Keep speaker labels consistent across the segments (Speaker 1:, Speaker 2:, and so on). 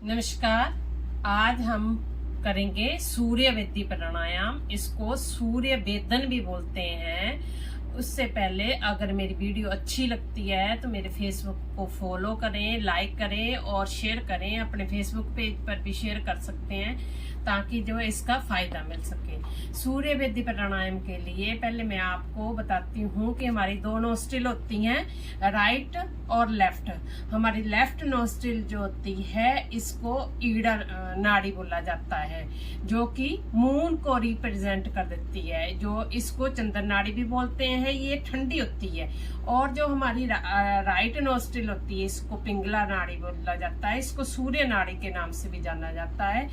Speaker 1: नमस्कार। आज हम करेंगे सूर्य वेदी प्राणायाम। इसको सूर्य वेदन भी बोलते हैं। उससे पहले अगर मेरी वीडियो अच्छी लगती है तो मेरे फेसबुक को फॉलो करें, लाइक करें और शेयर करें। अपने फेसबुक पेज पर भी शेयर कर सकते हैं ताकि जो इसका फायदा मिल सके। सूर्य वेदी प्राणायाम के लिए पहले मैं आपको बताती हूँ कि हमारी दो नोस्ट्रिल होती हैं, राइट और लेफ्ट। हमारी लेफ्ट नोस्ट्रिल जो होती है इसको ईड़ा नाड़ी बोला जाता है, जो कि मून को रिप्रेजेंट कर देती है। जो इसको चंद्र नाड़ी भी बोलते हैं, ये ठंडी होती है। और जो हमारी राइट नोस्ट्रिल होती है इसको पिंगला नाड़ी बोला जाता है। इसको सूर्य नाड़ी के नाम से भी जाना जाता है।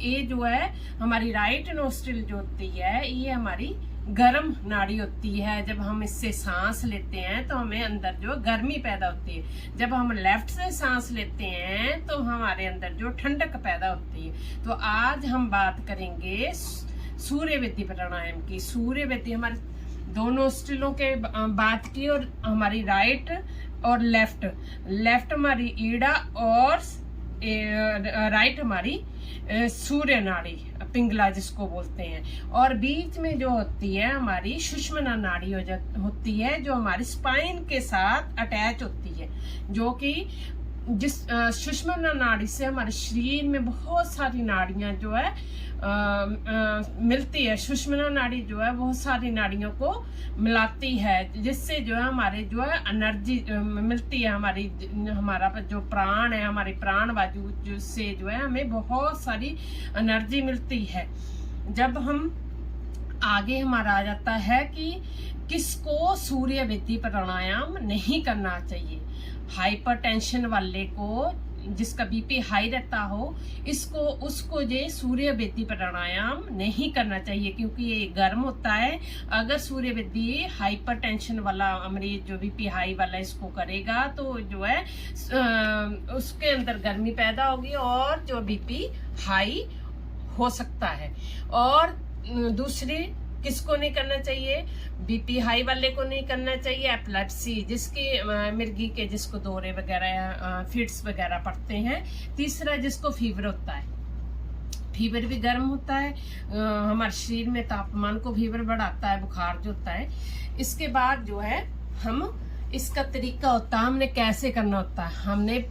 Speaker 1: ये जो है हमारी राइट नोस्ट्रिल जो होती है ये हमारी गर्म नाड़ी होती है। जब हम इससे सांस लेते हैं तो हमें अंदर जो गर्मी पैदा होती है। जब हम लेफ्ट से सांस लेते हैं तो हमारे अंदर जो ठंडक पैदा होती है। तो आज हम बात करेंगे सूर्य वेदी प्राणायाम की। सूर्य वेदी हमारे दोनों नोस्ट्रिलों के बात की, और हमारी राइट और लेफ्ट हमारी ईड़ा और राइट हमारी सूर्य नाड़ी पिंगला जिसको बोलते हैं। और बीच में जो होती है हमारी सुषुम्ना नाड़ी होती है, जो हमारी स्पाइन के साथ अटैच होती है। जो कि जिस सुषुम्ना नाड़ी से हमारे शरीर में बहुत सारी नाड़ियां जो है मिलती है। सुषुम्ना नाड़ी जो है बहुत सारी नाड़ियों को मिलाती है, जिससे जो है हमारे जो है एनर्जी मिलती है। हमारा जो प्राण है, हमारी प्राण वायु से जो है हमें बहुत सारी एनर्जी मिलती है। जब हम आगे हमारा आ जाता है कि किसको सूर्य वेदी प्राणायाम नहीं करना चाहिए। हाइपरटेंशन वाले को, जिसका बीपी हाई रहता हो, उसको ये सूर्य वेदी प्राणायाम नहीं करना चाहिए, क्योंकि ये गर्म होता है। अगर सूर्य वेदी हाइपरटेंशन वाला मरीज जो बीपी हाई वाला इसको करेगा तो जो है उसके अंदर गर्मी पैदा होगी और जो बीपी हाई हो सकता है। और दूसरी किसको नहीं करना चाहिए? बीपी हाई वाले को नहीं करना चाहिए। एपिलेप्सी जिसकी मिर्गी के जिसको दौरे वगैरह फिट्स वगैरह पड़ते हैं। तीसरा जिसको फीवर होता है, फीवर भी गर्म होता है, हमारे शरीर में तापमान को फीवर बढ़ाता है, बुखार जो होता है। इसके बाद जो है हम इसका तरीका होता है हमने कैसे करना होता है। हमने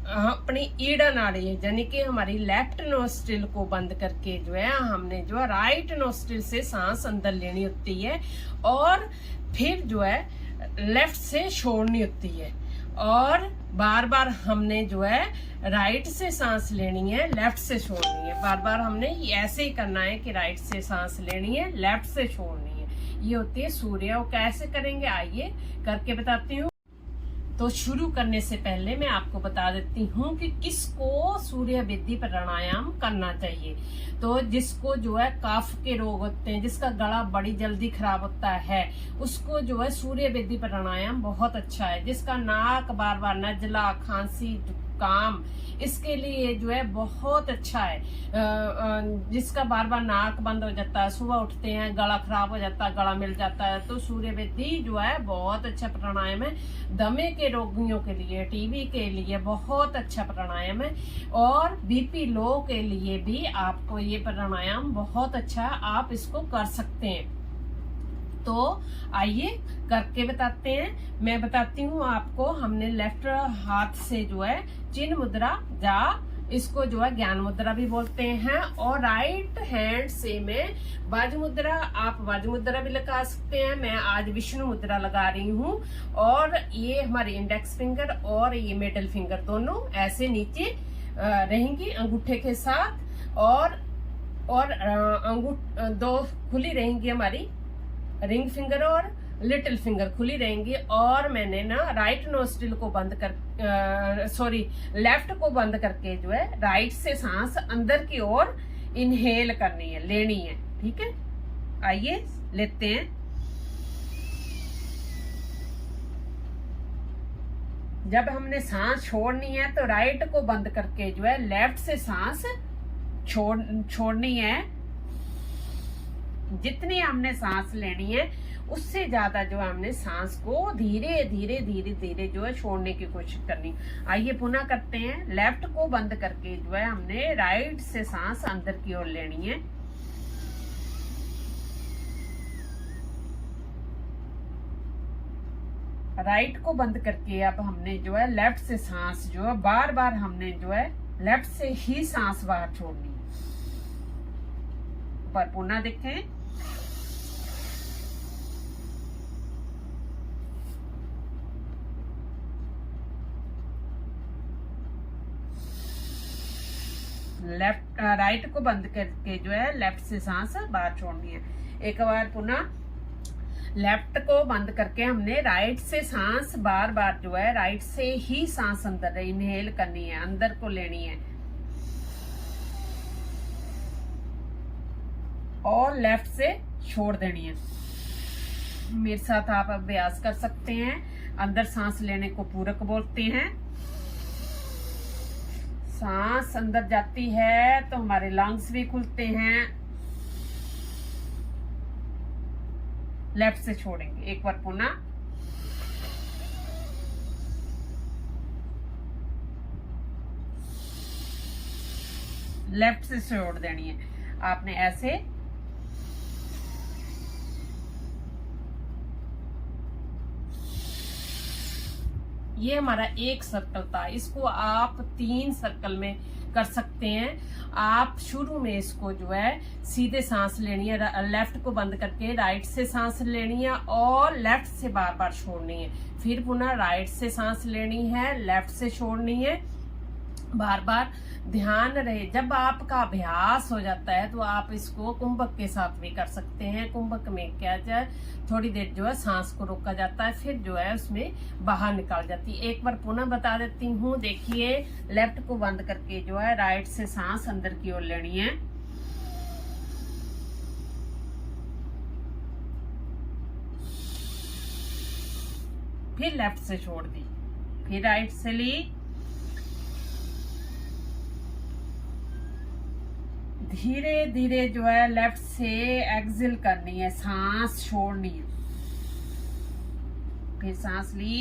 Speaker 1: अपनी ईड़ा नाड़ी है, यानी कि हमारी लेफ्ट नोस्ट्रिल को बंद करके जो है हमने जो है राइट नोस्ट्रिल से सांस अंदर लेनी होती है, और फिर जो है लेफ्ट से छोड़नी होती है। और बार बार हमने जो है राइट से सांस लेनी है, लेफ्ट से छोड़नी है। बार बार हमने ऐसे ही करना है कि राइट से सांस लेनी है, लेफ्ट से छोड़नी है। ये होती है सूर्य। और कैसे करेंगे आइए करके बताती हूँ। तो शुरू करने से पहले मैं आपको बता देती हूँ कि किसको सूर्य वेदी प्राणायाम करना चाहिए। तो जिसको जो है कफ के रोग होते हैं, जिसका गला बड़ी जल्दी खराब होता है, उसको जो है सूर्य वेदी प्राणायाम बहुत अच्छा है। जिसका नाक बार बार नजला, खांसी, जुकाम, इसके लिए जो है बहुत अच्छा है। जिसका बार बार नाक बंद हो जाता है, सुबह उठते हैं गला खराब हो जाता है, गला मिल जाता है, तो सूर्य वेदी जो है बहुत अच्छा प्राणायाम है। दमे के रोगियों के लिए, टीबी के लिए बहुत अच्छा प्राणायाम है। और बीपी लो के लिए भी आपको ये प्राणायाम बहुत अच्छा, आप इसको कर सकते हैं। तो आइए करके बताते हैं। मैं बताती हूँ आपको। हमने लेफ्ट हाथ से जो है चिन्ह मुद्रा, जा इसको जो है ज्ञान मुद्रा भी बोलते हैं, और राइट हैंड से मैं वज्र मुद्रा, आप वज्र मुद्रा भी लगा सकते हैं। मैं आज विष्णु मुद्रा लगा रही हूँ। और ये हमारी इंडेक्स फिंगर और ये मिडिल फिंगर दोनों ऐसे नीचे रहेंगी अंगूठे के साथ, और दो खुली रहेंगी, हमारी रिंग फिंगर और लिटिल फिंगर खुली रहेंगी। और मैंने ना राइट नोस्ट्रिल को बंद कर लेफ्ट को बंद करके जो है राइट से सांस अंदर की ओर इनहेल करनी है, लेनी है। ठीक है, आइए लेते हैं। जब हमने सांस छोड़नी है तो राइट को बंद करके जो है लेफ्ट से सांस छोड़नी है। जितनी हमने सांस लेनी है उससे ज्यादा जो है हमने सांस को धीरे धीरे धीरे धीरे जो है छोड़ने की कोशिश करनी। आइए पुनः करते हैं। लेफ्ट को बंद करके जो है हमने राइट से सांस अंदर की ओर लेनी है। राइट को बंद करके अब हमने जो है लेफ्ट से सांस जो है बार बार हमने जो है लेफ्ट से ही सांस बाहर छोड़नी है। पर पुनः देखें। लेफ्ट राइट को बंद करके जो है लेफ्ट से सांस बाहर छोड़नी है। एक बार पुनः लेफ्ट को बंद करके हमने राइट से सांस बार बार जो है राइट से ही सांस अंदर इनहेल करनी है, अंदर को लेनी है और लेफ्ट से छोड़ देनी है। मेरे साथ आप अभ्यास कर सकते हैं। अंदर सांस लेने को पूरक बोलते हैं। सांस अंदर जाती है तो हमारे लंग्स भी खुलते हैं। लेफ्ट से छोड़ेंगे। एक बार पुनः। लेफ्ट से छोड़ देनी है आपने ऐसे। ये हमारा एक सर्कल था, इसको आप 3 सर्कल में कर सकते हैं। आप शुरू में इसको जो है सीधे सांस लेनी है, लेफ्ट को बंद करके राइट से सांस लेनी है और लेफ्ट से बार बार छोड़नी है। फिर पुनः राइट से सांस लेनी है, लेफ्ट से छोड़नी है। बार बार ध्यान रहे। जब आपका अभ्यास हो जाता है तो आप इसको कुंभक के साथ भी कर सकते हैं। कुंभक में क्या जाए थोड़ी देर जो है सांस को रोका जाता है, फिर जो है उसमें बाहर निकाल जाती है। एक बार पुनः बता देती हूँ। देखिए, लेफ्ट को बंद करके जो है राइट से सांस अंदर की ओर लेनी है। फिर लेफ्ट से छोड़ दी, फिर राइट से ली। धीरे धीरे जो है लेफ्ट से एक्सेल करनी है, सांस छोड़नी है। फिर सांस ली,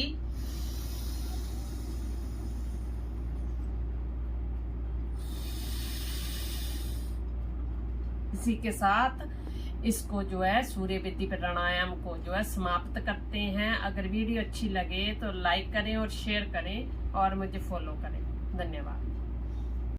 Speaker 1: इसी के साथ इसको जो है सूर्य वेदी प्राणायाम को जो है समाप्त करते हैं। अगर वीडियो अच्छी लगे तो लाइक करें और शेयर करें और मुझे फॉलो करें। धन्यवाद।